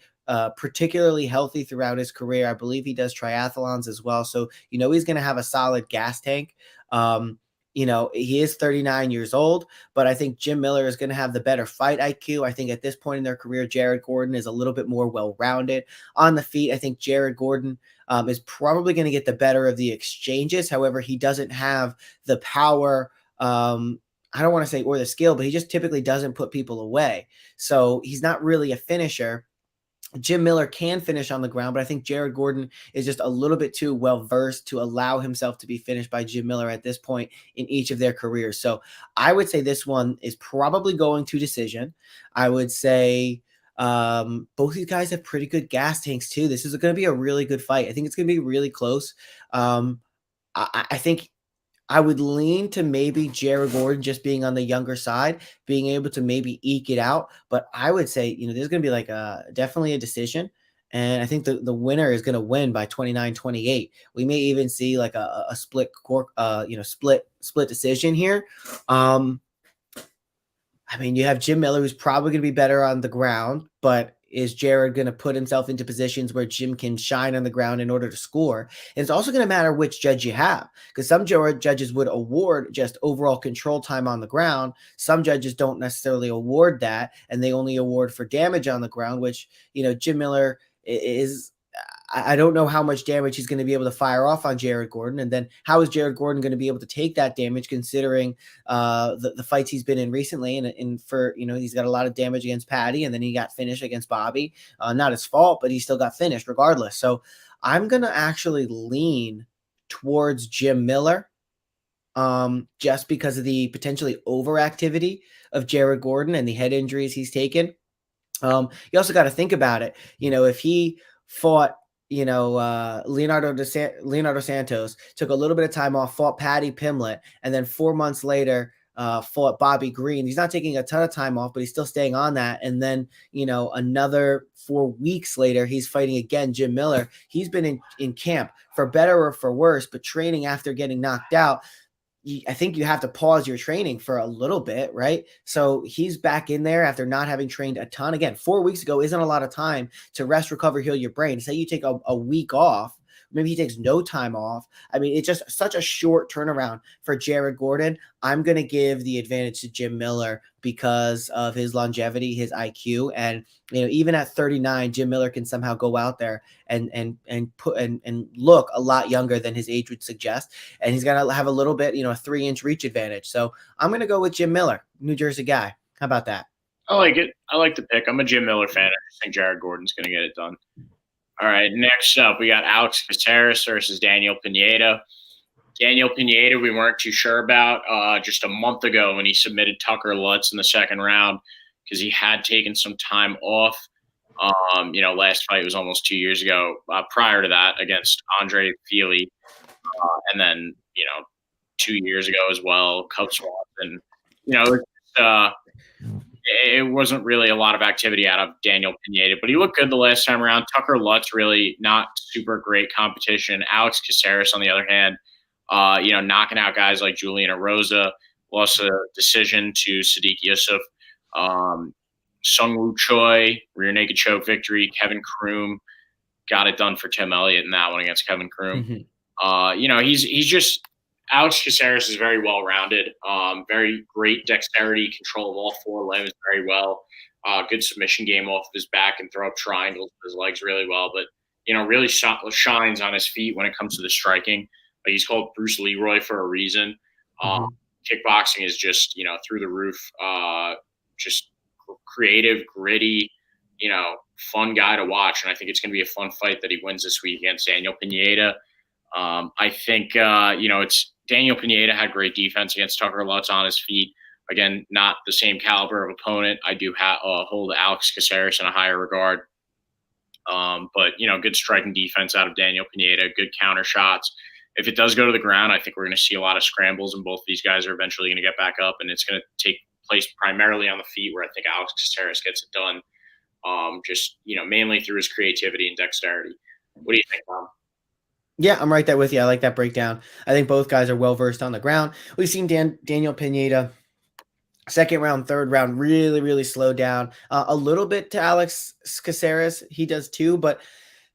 particularly healthy throughout his career. I believe he does triathlons as well. So, he's going to have a solid gas tank. He is 39 years old, but I think Jim Miller is going to have the better fight IQ. I think at this point in their career, Jared Gordon is a little bit more well-rounded on the feet. I think Jared Gordon is probably going to get the better of the exchanges. However, he doesn't have the power. I don't want to say or the skill, but he just typically doesn't put people away. So he's not really a finisher. Jim Miller can finish on the ground, but I think Jared Gordon is just a little bit too well-versed to allow himself to be finished by Jim Miller at this point in each of their careers. So I would say this one is probably going to decision. I would say both these guys have pretty good gas tanks too. This is going to be a really good fight. I think it's going to be really close. I think I would lean to maybe Jared Gordon just being on the younger side, being able to maybe eke it out. But I would say, there's going to be like definitely a decision. And I think the winner is going to win by 29-28. We may even see like a split decision here. You have Jim Miller, who's probably going to be better on the ground, but is Jared going to put himself into positions where Jim can shine on the ground in order to score? And it's also going to matter which judge you have, because some judges would award just overall control time on the ground. Some judges don't necessarily award that, and they only award for damage on the ground, which, Jim Miller is – I don't know how much damage he's going to be able to fire off on Jared Gordon. And then how is Jared Gordon going to be able to take that damage considering the fights he's been in recently? And for, he's got a lot of damage against Patty, and then he got finished against Bobby. Not his fault, but he still got finished regardless. So I'm going to actually lean towards Jim Miller just because of the potentially overactivity of Jared Gordon and the head injuries he's taken. You also got to think about it. If he fought, Leonardo Santos, took a little bit of time off, fought Paddy Pimblett, and then 4 months later fought Bobby Green. He's not taking a ton of time off, but he's still staying on that. And then, another 4 weeks later, he's fighting again Jim Miller. He's been in camp for better or for worse, but training after getting knocked out. I think you have to pause your training for a little bit, right? So he's back in there after not having trained a ton. Again, 4 weeks ago isn't a lot of time to rest, recover, heal your brain. Say you take a week off, maybe he takes no time off. It's just such a short turnaround for Jared Gordon. I'm going to give the advantage to Jim Miller because of his longevity, his IQ, and even at 39, Jim Miller can somehow go out there and look a lot younger than his age would suggest, and he's going to have a little bit, a 3-inch reach advantage. So I'm going to go with Jim Miller, New Jersey guy. How about that? I like it. I like the pick. I'm a Jim Miller fan. I just think Jared Gordon's going to get it done. All right, next up, we got Alex Caceres versus Daniel Pineda. Daniel Pineda, we weren't too sure about just a month ago when he submitted Tucker Lutz in the second round because he had taken some time off. Last fight was almost 2 years ago. Prior to that, against Andre Fili, and then 2 years ago as well, Cub Swanson. It wasn't really a lot of activity out of Daniel Pineda, but he looked good the last time around. Tucker Lutz, really not super great competition. Alex Caceres, on the other hand, knocking out guys like Julian Erosa, lost a decision to Sadiq Yusuf. Sungwoo Choi, rear naked choke victory. Kevin Kroom got it done for Tim Elliott in that one against Kevin Kroom. Mm-hmm. He's just – Alex Caceres is very well-rounded, very great dexterity, control of all four limbs very well, good submission game off of his back and throw up triangles with his legs really well, but, really shines on his feet when it comes to the striking. Like, he's called Bruce Leroy for a reason. Kickboxing is just, through the roof, just creative, gritty, fun guy to watch, and I think it's going to be a fun fight that he wins this week against Daniel Pineda. I think, it's Daniel Pineda had great defense against Tucker Lutz on his feet. Again, not the same caliber of opponent. I do hold Alex Caceres in a higher regard. But, good striking defense out of Daniel Pineda, good counter shots. If it does go to the ground, I think we're going to see a lot of scrambles, and both these guys are eventually going to get back up, and it's going to take place primarily on the feet, where I think Alex Caceres gets it done. just mainly through his creativity and dexterity. What do you think, Tom? Yeah, I'm right there with you. I like that breakdown. I think both guys are well versed on the ground. We've seen Daniel Pineda second round, third round, really, really slowed down a little bit to Alex Caceres. He does too, but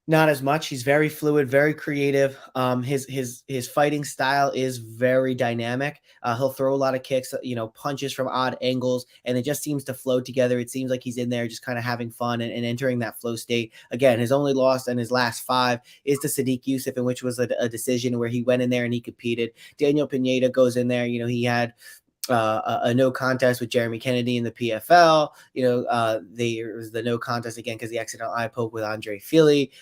not as much. He's very fluid, very creative. His fighting style is very dynamic. He'll throw a lot of kicks, punches from odd angles, and it just seems to flow together. It seems like he's in there just kind of having fun and entering that flow state. Again, his only loss in his last 5 is to Sadiq Youssef, in which was a decision where he went in there and he competed. Daniel Pineda goes in there. He had a no contest with Jeremy Kennedy in the PFL. There was the no contest again because the accidental eye poke with Andre Fili.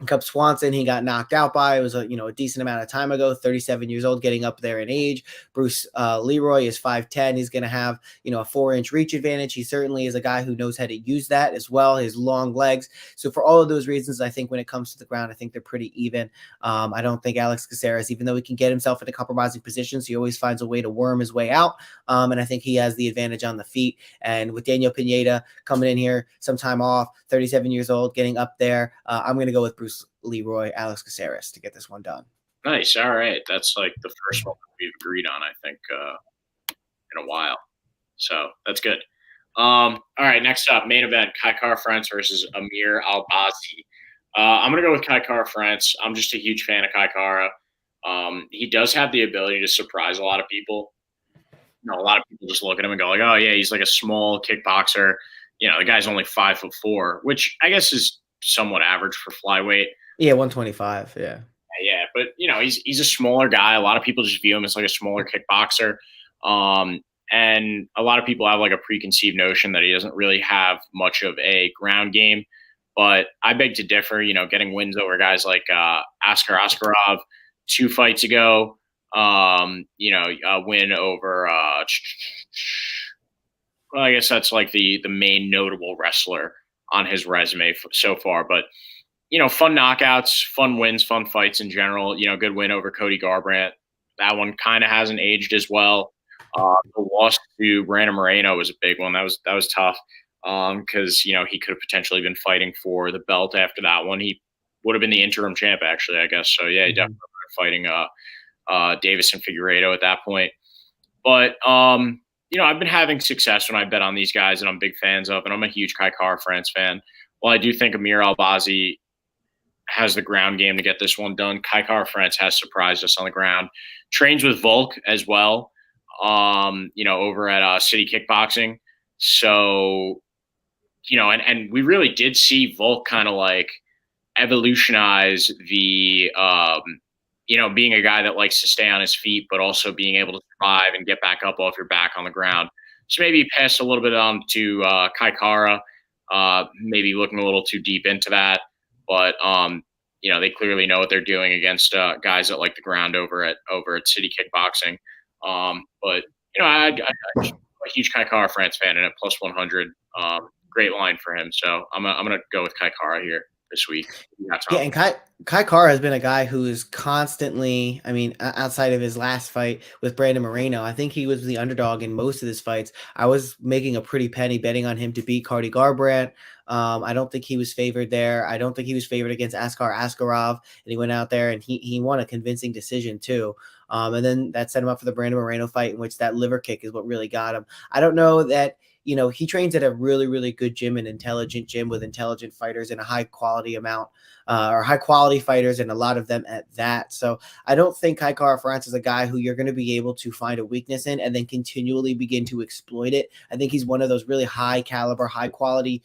Cub Swanson, he got knocked out by. It was a decent amount of time ago. 37 years old, getting up there in age. Bruce Leroy is 5'10". He's going to have a 4-inch reach advantage. He certainly is a guy who knows how to use that as well. His long legs. So for all of those reasons, I think when it comes to the ground, I think they're pretty even. I don't think Alex Caceres, even though he can get himself into compromising positions, he always finds a way to worm his way out. And I think he has the advantage on the feet. And with Daniel Pineda coming in here, some time off, 37 years old, getting up there, I'm going to go with Bruce Leroy, Alex Caceres to get this one done. Nice. All right. That's like the first one we've agreed on, I think, in a while. So that's good. All right. Next up, main event, Kai Kara-France versus Amir Albazi. I'm going to go with Kai Kara-France. I'm just a huge fan of Kai Kara. He does have the ability to surprise a lot of people. A lot of people just look at him and go like, oh, yeah, he's like a small kickboxer. The guy's only 5'4", which I guess is somewhat average for flyweight. Yeah, 125. Yeah. Yeah, but he's a smaller guy. A lot of people just view him as like a smaller kickboxer. And a lot of people have like a preconceived notion that he doesn't really have much of a ground game. But I beg to differ, getting wins over guys like Askar Askarov 2 fights ago, a win over well, I guess that's like the main notable wrestler on his resume so far. But fun knockouts, fun wins, fun fights in general. Good win over Cody Garbrandt. That one kind of hasn't aged as well. The loss to Brandon Moreno was a big one. That was tough because he could have potentially been fighting for the belt after that one. He would have been the interim champ, actually, I guess. So yeah, he definitely fighting Davis and Figueiredo at that point. But I've been having success when I bet on these guys that I'm big fans of, and I'm a huge Kai Kara-France fan. While I do think Amir Albazi has the ground game to get this one done, Kai Kara-France has surprised us on the ground. Trains with Volk as well, over at City Kickboxing. So, and we really did see Volk kind of like evolutionize the, being a guy that likes to stay on his feet, but also being able to survive and get back up off your back on the ground. So maybe pass a little bit on to Kai Kara, maybe looking a little too deep into that. But they clearly know what they're doing against guys that like the ground over at City Kickboxing. But I'm a huge Kai Kara-France fan, and at plus 100, great line for him. So I'm gonna go with Kai Kara here this week. Yeah, and Kai Kara has been a guy who is constantly, outside of his last fight with Brandon Moreno, I think he was the underdog in most of his fights. I was making a pretty penny betting on him to beat Cody Garbrandt. I don't think he was favored there. I don't think he was favored against Askar Askarov, and he went out there and he won a convincing decision too. And then that set him up for the Brandon Moreno fight, in which that liver kick is what really got him. I don't know that, he trains at a really, really good gym, an intelligent gym with intelligent fighters and a high quality amount, or high quality fighters, and a lot of them at that. So I don't think Kai Kara-France is a guy who you're going to be able to find a weakness in and then continually begin to exploit it. I think he's one of those really high caliber, high quality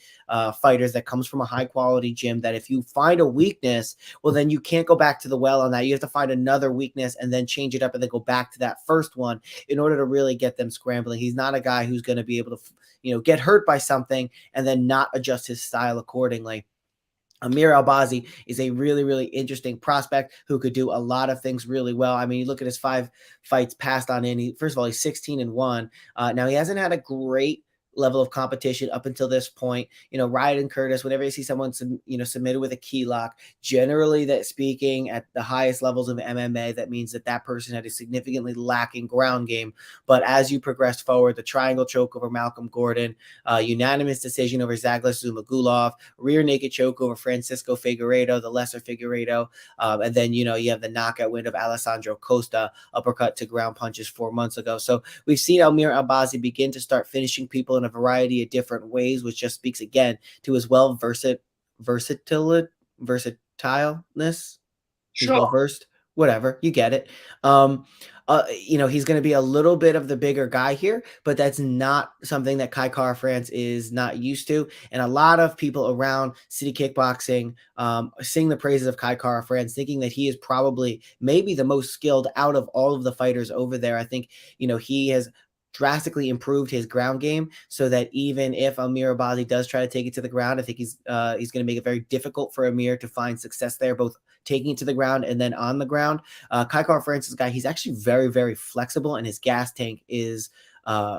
fighters that comes from a high quality gym that if you find a weakness, well, then you can't go back to the well on that. You have to find another weakness and then change it up and then go back to that first one in order to really get them scrambling. He's not a guy who's going to be able to, get hurt by something and then not adjust his style accordingly. Amir Albazi is a really, really interesting prospect who could do a lot of things really well. You look at his 5 fights passed on in. First of all, he's 16-1. Now he hasn't had a great level of competition up until this point. Ryan Curtis, whenever you see someone, submitted with a key lock, generally that speaking at the highest levels of MMA, that means that person had a significantly lacking ground game. But as you progress forward, the triangle choke over Malcolm Gordon, unanimous decision over Zaglas Zumagulov, rear naked choke over Francisco Figueiredo, the lesser Figueiredo, and then, you have the knockout win of Alessandro Costa, uppercut to ground punches 4 months ago. So we've seen Amir Albazi begin to start finishing people in a variety of different ways, which just speaks again to his versatileness. He's well versed. Whatever, you get it. He's going to be a little bit of the bigger guy here, but that's not something that Kai Kara-France is not used to. And a lot of people around City Kickboxing sing the praises of Kai Kara-France, thinking that he is probably maybe the most skilled out of all of the fighters over there. I think, he has drastically improved his ground game so that even if Amir Albazi does try to take it to the ground, I think he's going to make it very difficult for Amir to find success there, both taking it to the ground and then on the ground. Kai Kara-France's guy, he's actually very, very flexible, and his gas tank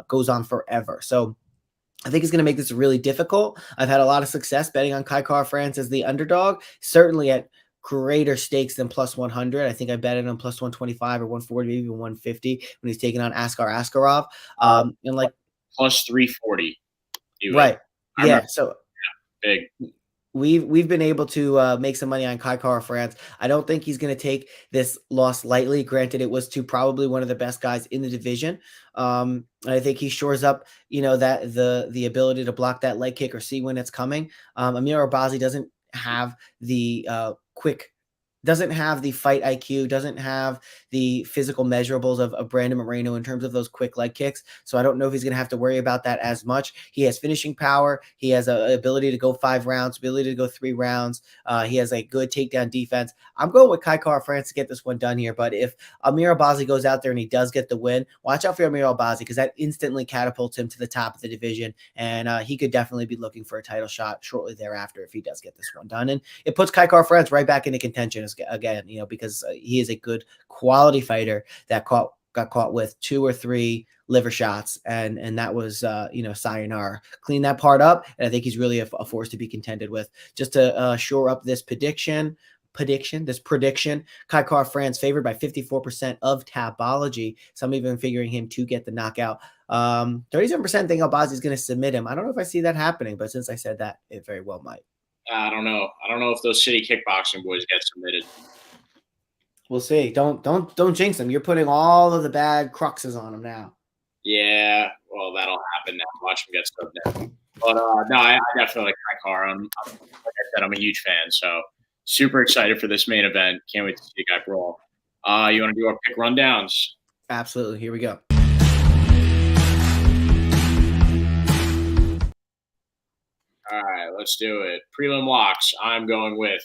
goes on forever. So I think it's going to make this really difficult. I've had a lot of success betting on Kai Kara-France as the underdog, certainly at greater stakes than plus 100. I think I bet it on plus 125 or 140, maybe even 150 when he's taking on Askar Askarov. And like plus 340. Right. Yeah. So big. We've been able to make some money on Kai Kara-France. I don't think he's going to take this loss lightly. Granted, it was to probably one of the best guys in the division. I think he shores up, that the ability to block that leg kick or see when it's coming. Amir Albazi doesn't have the doesn't have the fight IQ, doesn't have the physical measurables of Brandon Moreno in terms of those quick leg kicks. So I don't know if he's going to have to worry about that as much. He has finishing power. He has an ability to go 5 rounds, ability to go 3 rounds. He has a good takedown defense. I'm going with Kai Kara-France to get this one done here. But if Amir Albazi goes out there and he does get the win, watch out for Amir Albazi, because that instantly catapults him to the top of the division. And he could definitely be looking for a title shot shortly thereafter if he does get this one done. And it puts Kai Kara-France right back into contention again, because he is a good quality fighter that got caught with 2 or 3 liver shots, and that was sayonara. Clean that part up, and I think he's really a force to be contended with. Just to shore up this prediction, Kai Kara-France favored by 54% of Tabology. Some even figuring him to get the knockout. 37% think Albazi is going to submit him. I don't know if I see that happening, but since I said that, it very well might. I don't know. I don't know if those City Kickboxing boys get submitted. We'll see. Don't jinx them. You're putting all of the bad cruxes on them now. Yeah, well, that'll happen now. Watch them get subbed down. But no, I definitely like Kai Kara. Like I said, I'm a huge fan, so super excited for this main event. Can't wait to see you guys brawl. You want to do our pick rundowns? Absolutely. Here we go. All right, let's do it. Prelim locks. I'm going with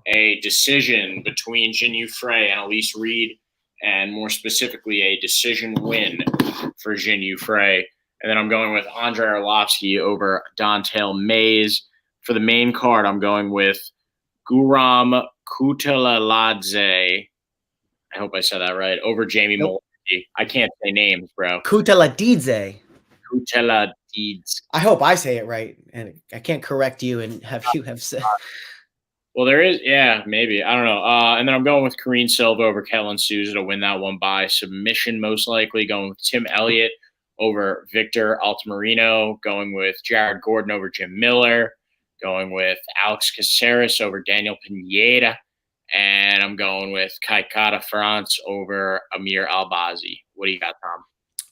a decision between Jinyu Frey and Elise Reed, and more specifically, a decision win for Jinyu Frey. And then I'm going with Andrei Arlovsky over Don'Tale Mayes. For the main card, I'm going with Guram Kutateladze. I hope I said that right. Over Jamie Mullarkey. I can't say names, bro. Kutateladze. Kutateladze. I hope I say it right, and I can't correct you and have you have said. Well, there is, yeah, maybe. I don't know. And then I'm going with Karine Silva over Ketlen Souza to win that one by submission, most likely. Going with Tim Elliott over Victor Altamirano. Going with Jared Gordon over Jim Miller. Going with Alex Caceres over Daniel Pineda. And I'm going with Kai Kara-France over Amir Albazi. What do you got, Tom?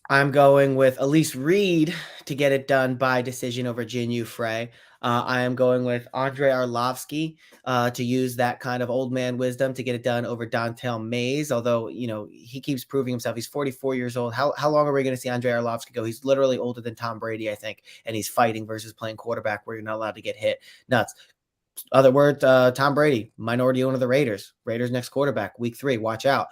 I'm going with Elise Reed to get it done by decision over Jinyu Frey. I am going with Andrei Arlovsky to use that kind of old man wisdom to get it done over Don'Tale Mayes. Although, he keeps proving himself. He's 44 years old. How long are we going to see Andrei Arlovsky go? He's literally older than Tom Brady, I think. And he's fighting versus playing quarterback where you're not allowed to get hit. Nuts. Other words, Tom Brady, minority owner of the Raiders. Raiders next quarterback, week 3. Watch out.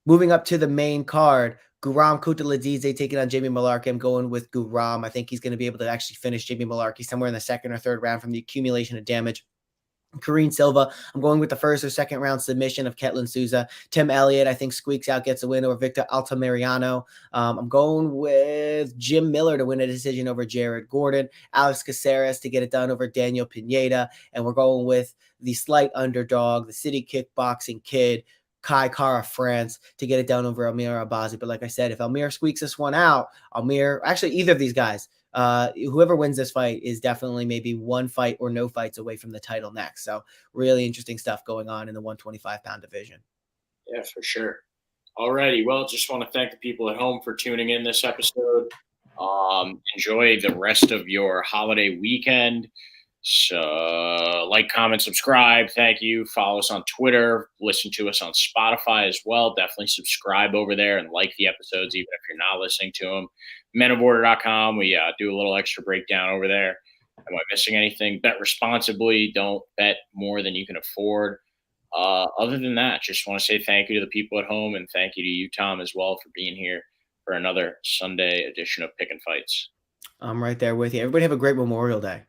Moving up to the main card, Guram Kutateladze taking on Jamie Mullarkey. I'm going with Guram. I think he's going to be able to actually finish Jamie Mullarkey somewhere in the second or third round from the accumulation of damage Karine Silva, I'm going with the first or second round submission of Ketlen Souza. Tim Elliott, I think, squeaks out, gets a win over Victor Altamirano. I'm going with Jim Miller to win a decision over Jared Gordon. Alex Caceres to get it done over Daniel Pineda. And we're going with the slight underdog, the city kickboxing kid, Kai Kara France, to get it done over Amir Albazi. But like I said, if Amir squeaks this one out, actually either of these guys, whoever wins this fight is definitely maybe one fight or no fights away from the title next. So really interesting stuff going on in the 125-pound division. Yeah, for sure. Alrighty. Well, just want to thank the people at home for tuning in this episode. Enjoy the rest of your holiday weekend. So like, comment, subscribe. Thank you. Follow us on Twitter. Listen to us on Spotify as well. Definitely subscribe over there and like the episodes, even if you're not listening to them. menoforder.com. We do a little extra breakdown over there. Am I missing anything? Bet responsibly. Don't bet more than you can afford. Other than that, just want to say thank you to the people at home, and thank you to you, Tom, as well, for being here for another Sunday edition of Pickin' Fights. I'm right there with you. Everybody have a great Memorial Day.